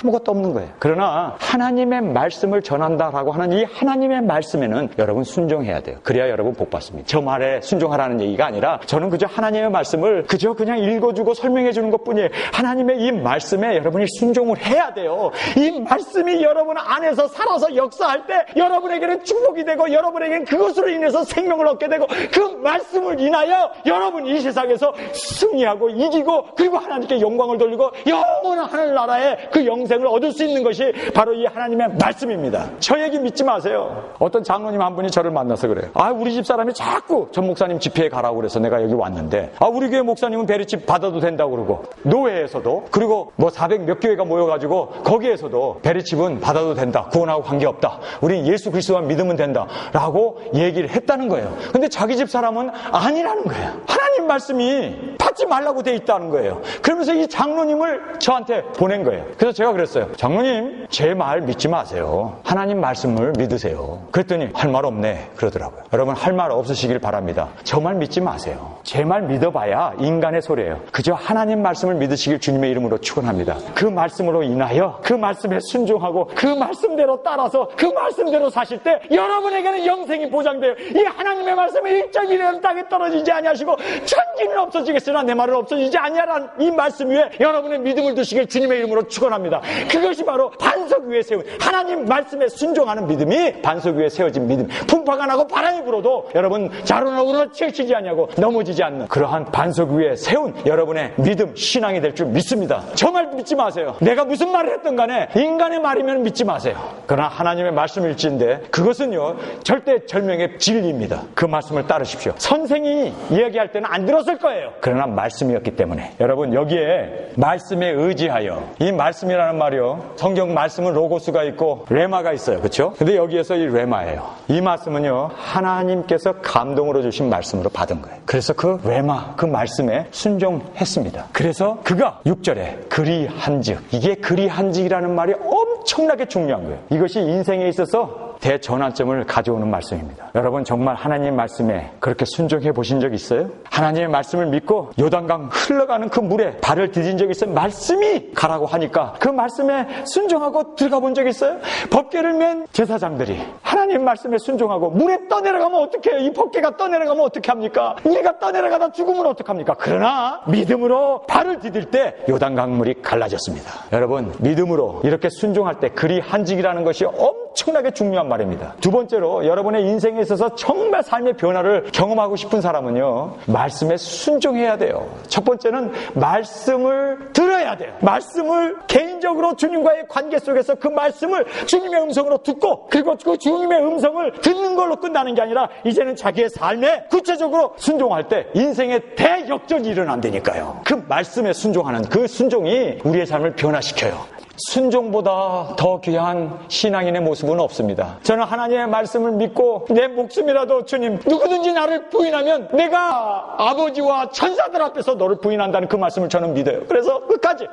아무것도 없는 거예요. 그러나 하나님의 말씀을 전한다라고 하는 이 하나님의 말씀에는 여러분 순종해야 돼요. 그래야 여러분 복 받습니다. 저 말에 순종하라는 얘기가 아니라 저는 그저 하나님의 말씀을 그저 그냥 읽어주고 설명해 주는 것뿐이에요. 하나님의 이 말씀에 여러분이 순종을 해야 돼요. 이 말씀이 여러분 안에서 살아서 역사할 때 여러분에게는 축복이 되고 여러분에게는 그것으로 인해서 생명을 얻게 되고 그 말씀을 인하여 여러분이 이 세상에서 승리하고 이기고 그리고 하나님께 영광을 돌리고 영원한 하늘나라의 그 영생을 얻을 수 있는 것이 바로 이 하나님의 말씀입니다. 저 얘기 믿지 마세요. 어떤 장로님 한 분이 저를 만나서 그래요. 우리 집 사람이 자꾸 전 목사님 집회에 가라고 그래서 내가 여기 왔는데 우리 교회 목사님은 베리칩 받아도 된다고 그러고 노회에서도 그리고 400 몇 교회가 모여가지고 거기에서도 베리칩은 받아도 된다. 구원하고 관계없다. 우리 예수 그리스도만 믿으면 된다. 라고 얘기를 했다는 거예요. 근데 자기 집 사람은 아니라는 거예요. 하나님 말씀이 받지 말라고 돼 있다는 거예요. 그러면서 이 장로님을 저한테 보낸 거예요. 그래서 제가 그랬어요. 장로님, 제 말 믿지 마세요. 하나님 말씀을 믿으세요. 그랬더니 할 말 없네 그러더라고요. 여러분, 할 말 없으시길 바랍니다. 저 말 믿지 마세요. 제 말 믿어봐야 인간의 소리예요. 그저 하나님 말씀을 믿으시길 주님의 이름으로 축원합니다. 그 말씀으로 인하여 그 말씀에 순종하고 그 말씀대로 따라서 그 말씀대로 사실 때 여러분에게는 영생이 보장돼요. 이 하나님의 말씀에 1.1년 땅에 떨어지지 아니하시고 천지는 없어지겠으나 내 말은 없어지지 아니하라는 이 말씀 위에 여러분의 믿음을 두시길 주님의 이름으로 축원합니다. 그것이 바로 반석 위에 세운 하나님 말씀에 순종하는 믿음이 반석 위에 세워진 믿음. 풍파가 나고 바람이 불어도 여러분 자루너구나 치우치지 아니하고 넘어지지 않는 그러한 반석 위에 세운 여러분의 믿음, 신앙이 될 줄 믿습니다. 저 말 믿지 마세요. 내가 무슨 말을 했던 간에 인간의 말이면 믿지 마세요. 그러나 하나님의 말씀일지인데 그것은요 절대절명의 진리입니다. 그 말씀을 따르십시오. 선생이 이야기할 때는 안 들었을 거예요. 그러나 말씀이었기 때문에 여러분, 여기에 말씀에 의지하여, 이 말씀이라는 말이요, 성경 말씀은 로고스가 있고 레마가 있어요. 그렇죠? 근데 여기에서 이 레마예요. 이 말씀은요 하나님께서 감동으로 주신 말씀으로 받은 거예요. 그래서 그 레마, 그 말씀에 순종했습니다. 그래서 그가 6절에 그리한즉, 이게 그리한즉이라는 말이 엄청나게 중요한 거예요. 이것이 인생에 있어서 대전환점을 가져오는 말씀입니다. 여러분, 정말 하나님 말씀에 그렇게 순종해 보신 적 있어요? 하나님의 말씀을 믿고 요단강 흘러가는 그 물에 발을 디딘 적 있어요? 말씀이 가라고 하니까 그 말씀에 순종하고 들어가 본 적 있어요? 법궤를 맨 제사장들이 하나님 말씀에 순종하고 물에 떠내려가면 어떻게 해요? 이 법궤가 떠내려가면 어떻게 합니까? 우리가 떠내려가다 죽으면 어떡합니까? 그러나 믿음으로 발을 디딜 때 요단강 물이 갈라졌습니다. 여러분, 믿음으로 이렇게 순종할 때 그리한즉이라는 것이 엄청나게 중요한 말입니다. 두 번째로, 여러분의 인생에 있어서 정말 삶의 변화를 경험하고 싶은 사람은요 말씀에 순종해야 돼요. 첫 번째는 말씀을 들어야 돼요. 말씀을 개인적으로 주님과의 관계 속에서 그 말씀을 주님의 음성으로 듣고, 그리고 그 주님의 음성을 듣는 걸로 끝나는 게 아니라 이제는 자기의 삶에 구체적으로 순종할 때 인생의 대역전이 일어난다니까요. 그 말씀에 순종하는 그 순종이 우리의 삶을 변화시켜요. 순종보다 더 귀한 신앙인의 모습은 없습니다. 저는 하나님의 말씀을 믿고 내 목숨이라도 주님, 누구든지 나를 부인하면 내가 아버지와 천사들 앞에서 너를 부인한다는 그 말씀을 저는 믿어요. 그래서 끝까지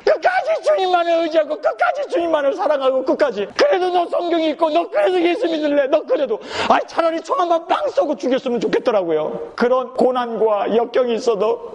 주님만을 의지하고 끝까지 주님만을 사랑하고 끝까지, 그래도 너 성경이 있고 너 그래도 예수 믿을래, 너 그래도 차라리 총 한 번 빵 쏘고 죽였으면 좋겠더라고요. 그런 고난과 역경이 있어도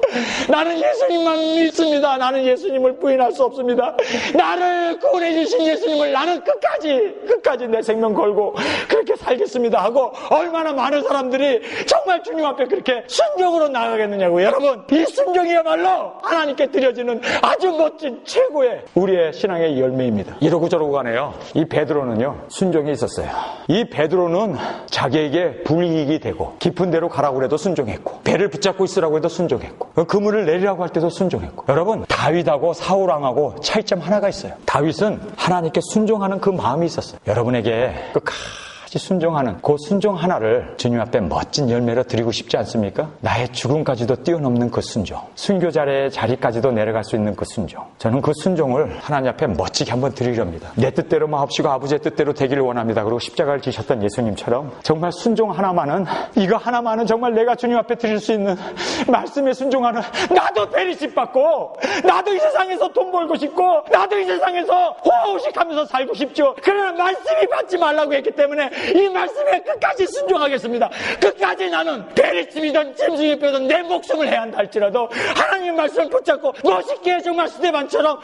나는 예수님만 믿습니다. 나는 예수님을 부인할 수 없습니다. 나를 구원해 주신 예수님을 나는 끝까지 내 생명 걸고 그렇게 살겠습니다 하고 얼마나 많은 사람들이 정말 주님 앞에 그렇게 순종으로 나아가겠느냐고요. 여러분, 이 순종이야말로 하나님께 드려지는 아주 멋진 최고의 우리의 신앙의 열매입니다. 이러고 저러고 가네요. 이 베드로는요 순종이 있었어요. 이 베드로는 자기에게 불이익이 되고 깊은 데로 가라고 해도 순종했고, 배를 붙잡고 있으라고 해도 순종했고, 그물을 내리라고 할 때도 순종했고. 여러분, 다윗하고 사울왕하고 차이점 하나가 있어요. 다윗은 다윗은 하나님께 순종하는 그 마음이 있었어요. 여러분에게 끝까지 순종하는 그 순종 하나를 주님 앞에 멋진 열매로 드리고 싶지 않습니까? 나의 죽음까지도 뛰어넘는 그 순종, 순교자의 자리까지도 내려갈 수 있는 그 순종. 저는 그 순종을 하나님 앞에 멋지게 한번 드리렵니다. 내 뜻대로 마옵시고 아버지의 뜻대로 되기를 원합니다. 그리고 십자가를 지셨던 예수님처럼 정말 순종 하나만은, 이거 하나만은 정말 내가 주님 앞에 드릴 수 있는 말씀에 순종하는, 나도 베리십 받고 나도 이 세상에서 돈 벌고 싶고 나도 이 세상에서 호호식하면서 살고 싶죠. 그러나 말씀이 받지 말라고 했기 때문에 이 말씀에 끝까지 순종하겠습니다. 끝까지 나는 베리집이든 짐승이 뼈든 내 목숨을 해야 한다 할지라도 하나님의 말씀을 붙잡고 멋있게 정말 스데반처럼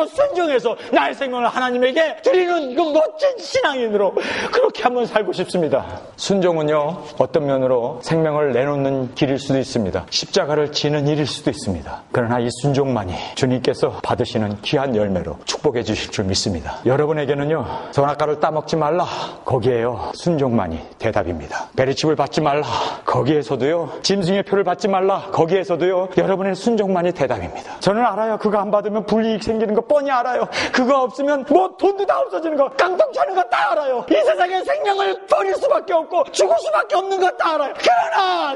순종해서 나의 생명을 하나님에게 드리는 그 멋진 신앙인으로 그렇게 한번 살고 싶습니다. 순종은요, 어떤 면으로 생명을 내놓는 길일 수도 있습니다. 십자가를 지는 일일 수도 있습니다. 그러나 이 순종만이 주님께서 받으시는 귀한 열매로 축복해 주실 줄 믿습니다. 여러분에게는요, 선악과를 따먹지 말라, 거기에요 순종만이 대답입니다. 베리칩을 받지 말라, 거기에서도요 짐승의 표를 받지 말라, 거기에서도요 여러분의 순종만이 대답입니다. 저는 알아요. 그거 안 받으면 불이익 생기는 거 뻔히 알아요. 그거 없으면 뭐 돈도 다 없어지는 거, 깡통 차는 거 다 알아요. 이 세상에 생명을 버릴 수밖에 없고 죽을 수밖에 없는 거 다 알아요.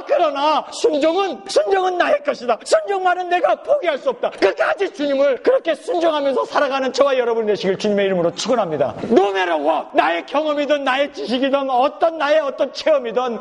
그러나 순종은 나의 것이다. 순종만은 내가 포기할 수 없다. 끝까지 주님을 그렇게 순종하면서 살아가는 저와 여러분 되시길 주님의 이름으로 축원합니다. No matter what, 나의 경험이든 나의 지식이든 나의 어떤 체험이든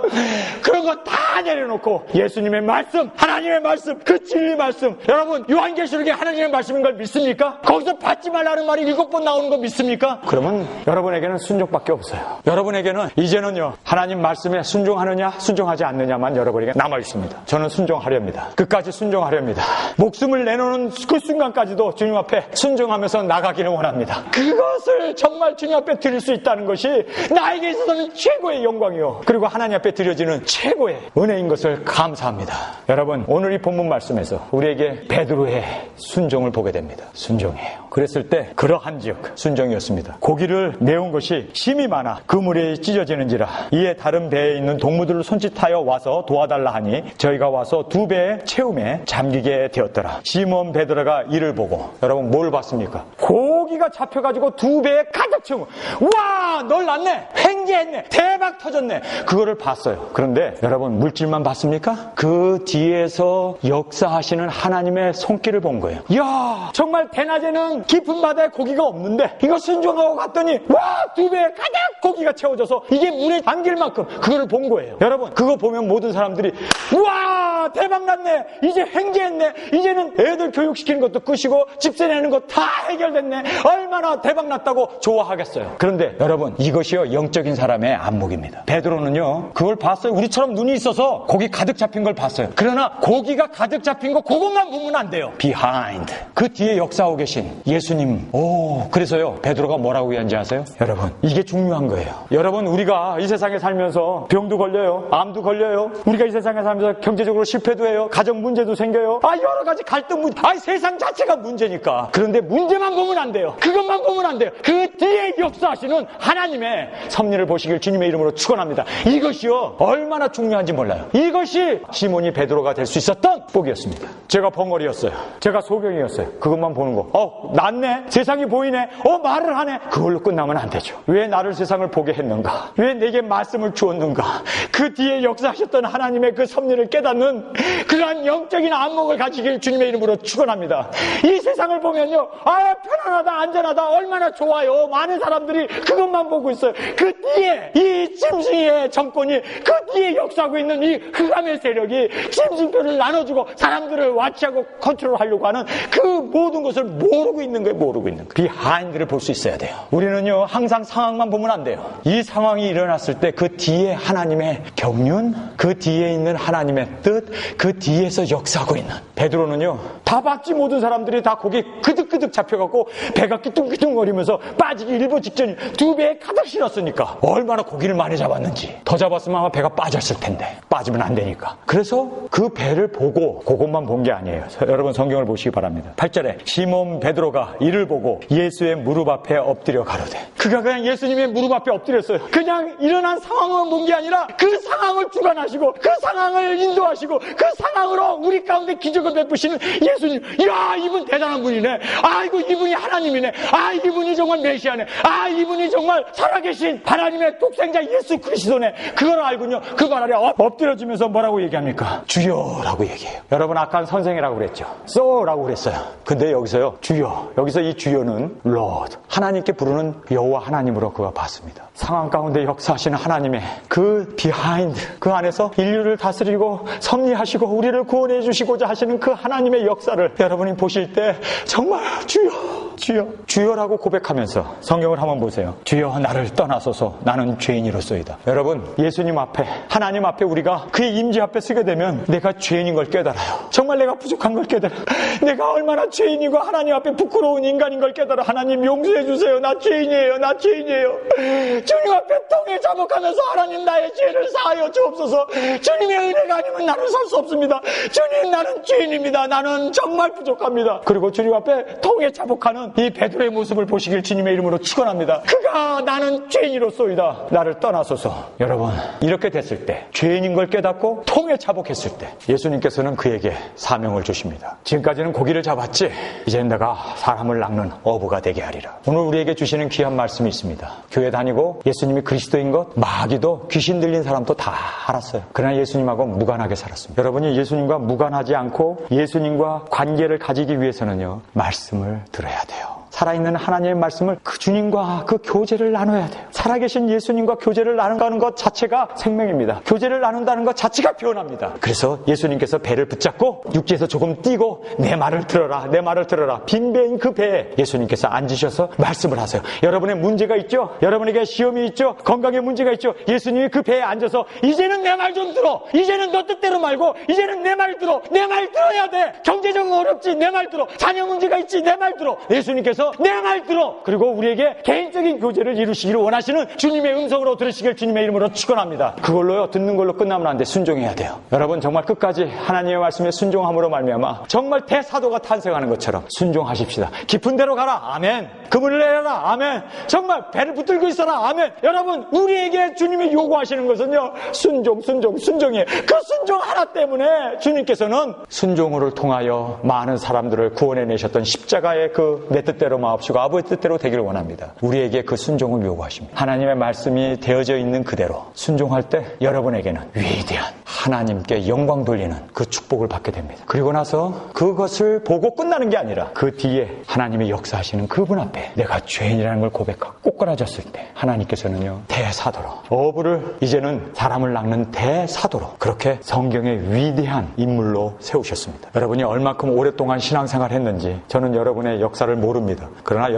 그런 거 다 내려놓고 예수님의 말씀, 하나님의 말씀, 그 진리 말씀, 여러분 요한계시록에 하나님의 말씀인 걸 믿습니까? 거기서 받지 말라는 말이 7번 나오는 거 믿습니까? 그러면 여러분에게는 순종밖에 없어요. 여러분에게는 이제는요 하나님 말씀에 순종하느냐 순종하지 않느냐만 여러분에게 남아있습니다. 저는 순종하렵니다. 끝까지 순종하렵니다. 목숨을 내놓는 그 순간까지도 주님 앞에 순종하면서 나가기를 원합니다. 그것을 정말 주님 앞에 드릴 수 있다는 것이 나에게 있어서는 최고의 영광이요, 그리고 하나님 앞에 드려지는 최고의 은혜인 것을 감사합니다. 여러분, 오늘 이 본문 말씀에서 우리에게 베드로의 순종을 보게 됩니다. 순종이에요. 그랬을 때 그러한즉 순종이었습니다. 고기를 메운 것이 심이 많아 그물이 찢어지는지라 이에 다른 배에 있는 동무들을 손짓하여 와서 도와달라 하니 저희가 와서 2배의 채움에 잠기게 되었더라. 시몬 베드로가 이를 보고, 여러분 뭘 봤습니까? 고기가 잡혀가지고 2배에 가득 채우고, 와 놀랐네, 횡재했네, 대박 터졌네, 그거를 봤어요. 그런데 여러분 물질만 봤습니까? 그 뒤에서 역사하시는 하나님의 손길을 본 거예요. 이야, 정말 대낮에는 깊은 바다에 고기가 없는데 이거 순종하고 갔더니 와 2배에 가득 고기가 채워져서 이게 물에 잠길 만큼 그거를 본 거예요. 여러분 그거 보면 모든 사람들이 와 대박났네, 이제 횡재했네, 이제는 애들 교육시키는 것도 끝이고 집세 내는 거 다 해결됐네, 얼마나 대박났다고 좋아하겠어요. 그런데 여러분 이것이요 영적인 사람의 안목입니다. 베드로는요 그걸 봤어요. 우리처럼 눈이 있어서 고기 가득 잡힌 걸 봤어요. 그러나 고기가 가득 잡힌 거 그것만 보면 안 돼요. behind, 그 뒤에 역사하고 계신 예수님. 그래서요 베드로가 뭐라고 얘기한지 아세요? 여러분 이게 중요한 거예요. 여러분 우리가 이 세상에 살면서 병도 걸려요, 암도 걸려요, 우리가 이 세상에 살면서 경제적으로 실패도 해요, 가정 문제도 생겨요, 여러 가지 갈등 문제, 세상 자체가 문제니까. 그런데 문제만 보면 안 돼요. 그것만 보면 안 돼요. 그 뒤에 역사하시는 하나님의 섭리를 보시길 주님의 이름으로 축원합니다. 이것이요 얼마나 중요한지 몰라요. 이것이 시몬이 베드로가 될 수 있었던 복이었습니다. 제가 벙어리였어요. 제가 소경이었어요. 그것만 보는 거, 낫네, 세상이 보이네, 말을 하네, 그걸로 끝나면 안 되죠. 왜 나를 세상을 보게 했는가, 왜 내게 말씀을 주었는가, 그 뒤에 역사하셨던 하나님의 그 섭리를 깨닫는 그러한 영적인 안목을 가지길 주님의 이름으로 축원합니다. 이 세상을 보면요 편안하다, 안전하다, 얼마나 좋아요, 많은 사람들이 그것만 보고 있어요. 그 뒤에 이 짐승의 정권이, 그 뒤에 역사하고 있는 이 흑암의 세력이 짐승표를 나눠주고 사람들을 와치하고 컨트롤하려고 하는 그 모든 것을 모르고 있는 거예요. 모르고 있는 거예요. 비하인드를 볼 수 있어야 돼요. 우리는요 항상 상황만 보면 안 돼요. 이 상황이 일어났을 때 그 뒤에 하나님의 경륜, 그 뒤에 있는 하나님의 뜻, 그 뒤에서 역사하고 있는. 베드로는요 다 봤지, 모든 사람들이 다 고기 그득그득 잡혀갖고 배가 끼뚱끼뚱거리면서 빠지기 일보 직전이 2배 배에 가득 실었으니까 얼마나 고기를 많이 잡았는지. 더 잡았으면 아마 배가 빠졌을 텐데 빠지면 안 되니까. 그래서 그 배를 보고, 그것만 본 게 아니에요. 여러분 성경을 보시기 바랍니다. 8절에 시몬 베드로가 이를 보고 예수의 무릎 앞에 엎드려 가로되. 그가 그냥 예수님의 무릎 앞에 엎드렸어요. 그냥 일어난 상황을 본 게 아니라 그 상황을 주관하시고 그 상황을 인도하시고 그 상황으로 우리 가운데 기적을 베푸시는 예수님. 이야, 이분 대단한 분이네. 아이고, 이분이 하나님이네. 아, 이분이 정말 메시아네. 아, 이분이 정말 살아계신 하나님의 독생자 예수 그리스도네. 그걸 알군요. 그 말 아래 엎드려지면서 뭐라고 얘기합니까? 주여라고 얘기해요. 여러분 아까 선생이라고 그랬죠. 쏘라고 그랬어요. 근데 여기서요, 주여. 여기서 이 주여는 Lord, 하나님께 부르는 여호와 하나님으로 그가 봤습니다. 상황 가운데 역사하시는 하나님의 그 비하인드, 그 안에서 인류를 다스리고 섭리하시고 우리를 구원해 주시고자 하시는 그 하나님의 역사를 여러분이 보실 때 정말 주여, 주여, 주여라고 고백하면서 성경을 한번 보세요. 주여 나를 떠나소서 나는 죄인이로소이다. 여러분, 예수님 앞에, 하나님 앞에 우리가 그의 임재 앞에 서게 되면 내가 죄인인 걸 깨달아요. 정말 내가 부족한 걸 깨달아요. 내가 얼마나 죄인이고 하나님 앞에 부끄러운 인간인 걸 깨달아. 하나님 용서해 주세요. 나 죄인이에요. 나 죄인이에요. 주님 앞에 통에 자복하면서 하나님 나의 죄를 사하여 주옵소서. 주님의 은혜가 아니면 나는 설 수 없습니다. 주님, 나는 죄인입니다. 나는 정말 부족합니다. 그리고 주님 앞에 통에 자복하는 이 베드로의 모습을 보시길 주님의 이름으로 축원합니다. 그가 나는 죄인이로소이다. 나를 떠나소서. 여러분, 이렇게 됐을 때, 죄인인 걸 깨닫고 통에 자복했을 때 예수님께서는 그에게 사명을 주십니다. 지금까지는 고기를 잡았지, 이제는 내가 사람을 낚는 어부가 되게 하리라. 오늘 우리에게 주시는 귀한 말씀이 있습니다. 교회 다니고 예수님이 그리스도인 것, 마귀도 귀신 들린 사람도 다 알았어요. 그러나 예수님하고 무관하게 살았습니다. 여러분이 예수님과 무관하지 않고 예수님과 관계를 가지기 위해서는요, 말씀을 들어야 돼요. 살아있는 하나님의 말씀을 그 주님과 그 교제를 나눠야 돼요. 살아계신 예수님과 교제를 나눈다는 것 자체가 생명입니다. 교제를 나눈다는 것 자체가 변합니다. 그래서 예수님께서 배를 붙잡고 육지에서 조금 뛰고 내 말을 들어라, 내 말을 들어라. 빈 배인 그 배에 예수님께서 앉으셔서 말씀을 하세요. 여러분의 문제가 있죠? 여러분에게 시험이 있죠? 건강에 문제가 있죠? 예수님이 그 배에 앉아서 이제는 내 말 좀 들어. 이제는 너 뜻대로 말고 이제는 내 말 들어. 내 말 들어야 돼. 경제적으로 어렵지? 내 말 들어. 자녀 문제가 있지? 내 말 들어. 예수님께서 내 말 들어. 그리고 우리에게 개인적인 교제를 이루시기를 원하시는 주님의 음성으로 들으시길 주님의 이름으로 축원합니다. 그걸로요, 듣는 걸로 끝나면 안 돼. 순종해야 돼요. 여러분 정말 끝까지 하나님의 말씀에 순종함으로 말미암아 정말 대사도가 탄생하는 것처럼 순종하십시다. 깊은 데로 가라. 아멘. 그물을 내려라. 아멘. 정말 배를 붙들고 있어라. 아멘. 여러분, 우리에게 주님이 요구하시는 것은요, 순종, 순종, 순종이에요. 그 순종 하나 때문에 주님께서는 순종을 통하여 많은 사람들을 구원해내셨던 십자가의 그 내 뜻대로 마옵시고 아버지 뜻대로 되기를 원합니다. 우리에게 그 순종을 요구하십니다. 하나님의 말씀이 되어져 있는 그대로 순종할 때 여러분에게는 위대한 하나님께 영광 돌리는 그 축복을 받게 됩니다. 그리고 나서 그것을 보고 끝나는 게 아니라 그 뒤에 하나님의 역사하시는 그분 앞에 내가 죄인이라는 걸 고백하고 꼬꾸라졌을 때 하나님께서는요, 대사도로, 어부를 이제는 사람을 낚는 대사도로 그렇게 성경의 위대한 인물로 세우셨습니다. 여러분이 얼마큼 오랫동안 신앙생활 했는지 저는 여러분의 역사를 모릅니다. 그러나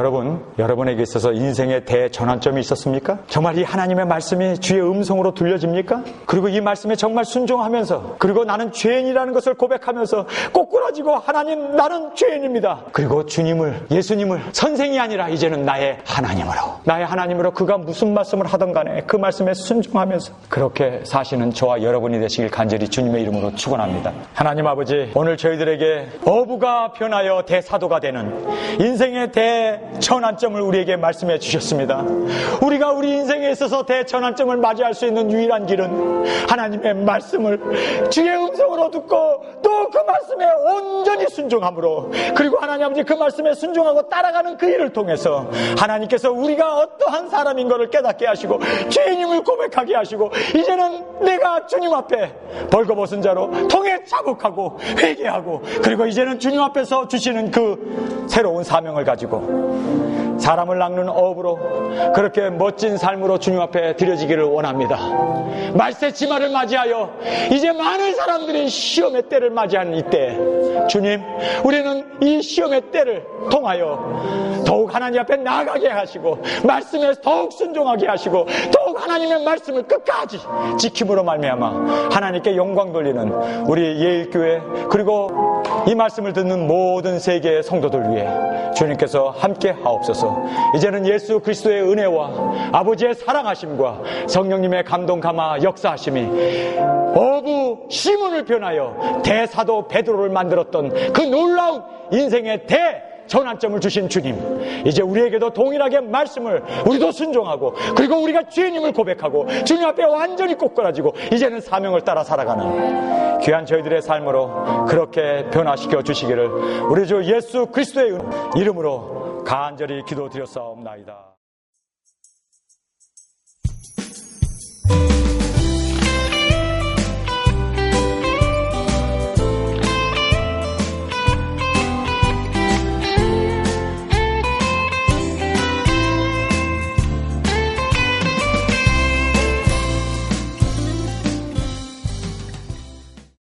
여러분에게 있어서 인생의 대전환점이 있었습니까? 정말 이 하나님의 말씀이 주의 음성으로 들려집니까? 그리고 이 말씀에 정말 순종하면서, 그리고 나는 죄인이라는 것을 고백하면서 꼬꾸라지고 하나님, 나는 죄인입니다. 그리고 예수님을 선생이 아니라 이제는 나의 하나님으로 그가 무슨 말씀을 하던 간에 그 말씀에 순종하면서 그렇게 사시는 저와 여러분이 되시길 간절히 주님의 이름으로 축원합니다. 하나님 아버지, 오늘 저희들에게 어부가 변하여 대사도가 되는 인생의 대전환점을 우리에게 말씀해 주셨습니다. 우리가 우리 인생에 있어서 대전환점을 맞이할 수 있는 유일한 길은 하나님의 말씀을 주의 음성으로 듣고 또 그 말씀에 온전히 순종함으로, 그리고 하나님 아버지 그 말씀에 순종하고 따라가는 그 일을 통해서 하나님께서 우리가 어떠한 사람인 것을 깨닫게 하시고 죄인임을 고백하게 하시고 이제는 내가 주님 앞에 벌거벗은 자로 통에 자복하고 회개하고, 그리고 이제는 주님 앞에서 주시는 그 새로운 사명을 가지고 사람을 낚는 어부로 그렇게 멋진 삶으로 주님 앞에 드려지기를 원합니다. 말세치마를 맞이하여 이제 많은 사람들이 시험의 때를 맞이하는 이때, 주님, 우리는 이 시험의 때를 통하여 더욱 하나님 앞에 나아가게 하시고 말씀에 더욱 순종하게 하시고 더욱 하나님의 말씀을 끝까지 지킴으로 말미암아 하나님께 영광 돌리는 우리 예일교회, 그리고 이 말씀을 듣는 모든 세계의 성도들 위해 주님께서 함께 하옵소서. 이제는 예수 그리스도의 은혜와 아버지의 사랑하심과 성령님의 감동 감화 역사하심이 어부 시몬을 변하여 대사도 베드로를 만들었던 그 놀라운 인생의 전환점을 주신 주님, 이제 우리에게도 동일하게 말씀을 우리도 순종하고, 그리고 우리가 주님을 고백하고 주님 앞에 완전히 꼬꾸라지고 이제는 사명을 따라 살아가는 귀한 저희들의 삶으로 그렇게 변화시켜 주시기를 우리 주 예수 그리스도의 이름으로 간절히 기도드렸사옵나이다.